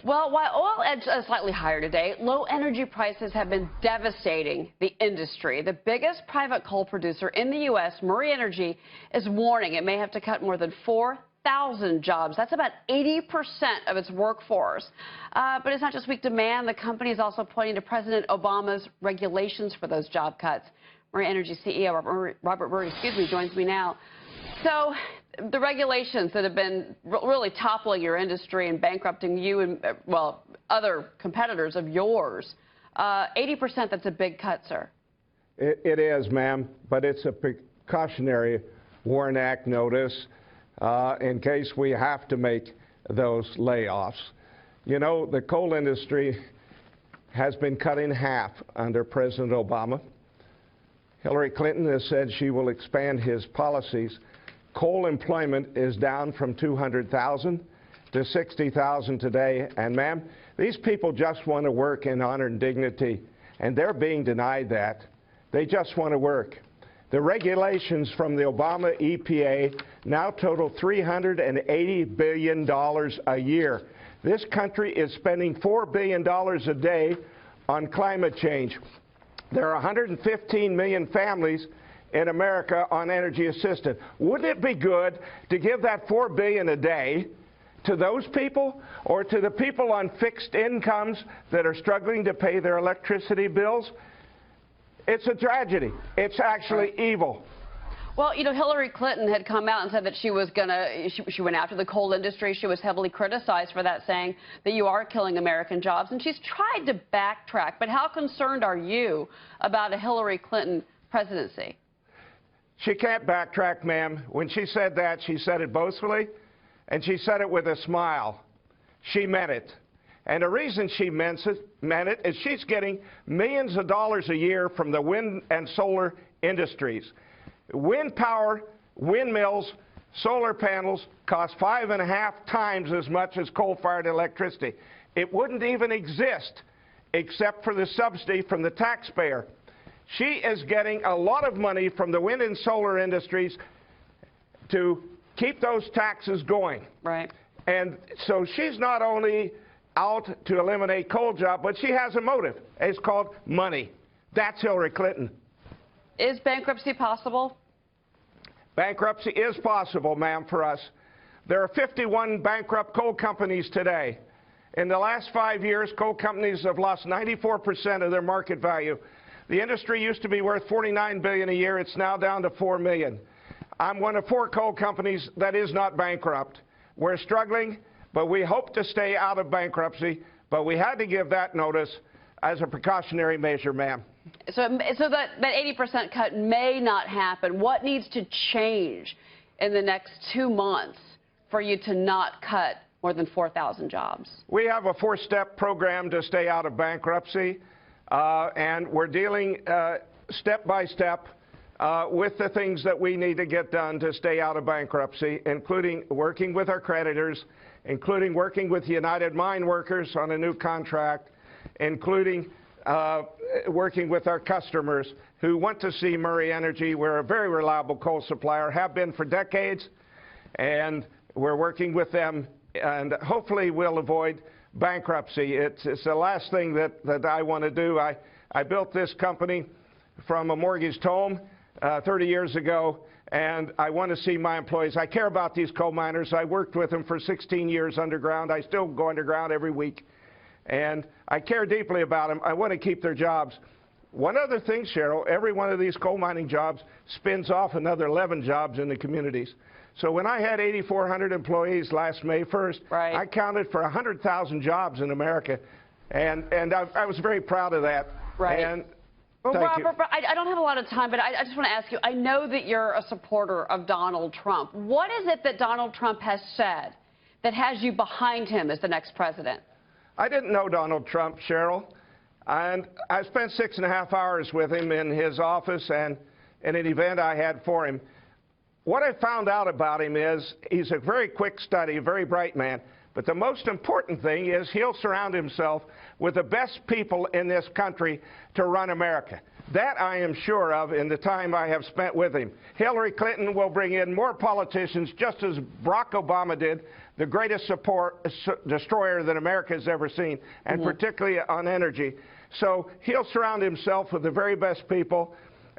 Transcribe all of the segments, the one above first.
Well, while oil edged slightly higher today, low energy prices have been devastating the industry. The biggest private coal producer in the U.S., Murray Energy, is warning it may have to cut more than 4,000 jobs. That's about 80% of its workforce. But it's not just weak demand. The company is also pointing to President Obama's regulations for those job cuts. Murray Energy CEO Robert Murray, joins me now. So the regulations that have been really toppling your industry and bankrupting you and, well, other competitors of yours, 80%, that's a big cut, sir. It is, ma'am, but it's a precautionary WARN Act notice in case we have to make those layoffs. You know, the coal industry has been cut in half under President Obama. Hillary Clinton has said she will expand his policies. Coal employment is down from 200,000 to 60,000 today. And, ma'am, these people just want to work in honor and dignity, and they're being denied that. They just want to work. The regulations from the Obama EPA now total $380 billion a year. This country is spending $4 billion a day on climate change. There are 115 million families in America on energy assistance. Wouldn't it be good to give that $4 billion a day to those people, or to the people on fixed incomes that are struggling to pay their electricity bills? It's a tragedy. It's actually evil. Well, you know, Hillary Clinton had come out and said that she was she went after the coal industry. She was heavily criticized for that, saying that you are killing American jobs. And she's tried to backtrack. But how concerned are you about a Hillary Clinton presidency? She can't backtrack, ma'am. When she said that, she said it boastfully, and she said it with a smile. She meant it. And the reason she meant it is she's getting millions of dollars a year from the wind and solar industries. Wind power, windmills, solar panels cost 5.5 times as much as coal-fired electricity. It wouldn't even exist except for the subsidy from the taxpayer. She is getting a lot of money from the wind and solar industries to keep those taxes going. Right. And so she's not only out to eliminate coal jobs, but she has a motive. It's called money. That's Hillary Clinton. Is bankruptcy possible? Bankruptcy is possible, ma'am, for us. There are 51 bankrupt coal companies today. In the last 5 years, coal companies have lost 94% of their market value. The industry used to be worth $49 billion a year. It's now down to $4 million. I'm one of 4 coal companies that is not bankrupt. We're struggling, but we hope to stay out of bankruptcy. But we had to give that notice as a precautionary measure, ma'am. So that 80% cut may not happen. What needs to change in the next 2 months for you to not cut more than 4,000 jobs? We have a 4-step program to stay out of bankruptcy. And we're dealing step by step with the things that we need to get done to stay out of bankruptcy, including working with our creditors, including working with United Mine Workers on a new contract, including working with our customers who want to see Murray Energy. We're a very reliable coal supplier, have been for decades, and we're working with them, and hopefully we'll avoid bankruptcy. It's the last thing that I want to do. I built this company from a mortgaged home 30 years ago, and I want to see my employees. I care about these coal miners. I worked with them for 16 years underground. I still go underground every week, and I care deeply about them. I want to keep their jobs. One other thing, Cheryl, every one of these coal mining jobs spins off another 11 jobs in the communities. So when I had 8,400 employees last May 1st, right, I counted for 100,000 jobs in America, and I was very proud of that. Right. And well, Robert, I don't have a lot of time, but I just want to ask you, I know that you're a supporter of Donald Trump. What is it that Donald Trump has said that has you behind him as the next president? I didn't know Donald Trump, Cheryl, and I spent 6.5 hours with him in his office and in an event I had for him. What I found out about him is he's a very quick study, a very bright man. But the most important thing is he'll surround himself with the best people in this country to run America. That I am sure of in the time I have spent with him. Hillary Clinton will bring in more politicians, just as Barack Obama did, the greatest destroyer that America has ever seen, and particularly on energy. So he'll surround himself with the very best people,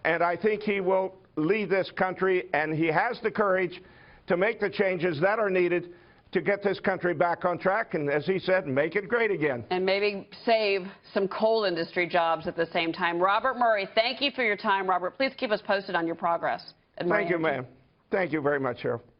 and I think he will lead this country, and he has the courage to make the changes that are needed to get this country back on track, and as he said, make it great again. And maybe save some coal industry jobs at the same time. Robert Murray, thank you for your time, Robert. Please keep us posted on your progress. Thank you, ma'am. Thank you very much, Cheryl.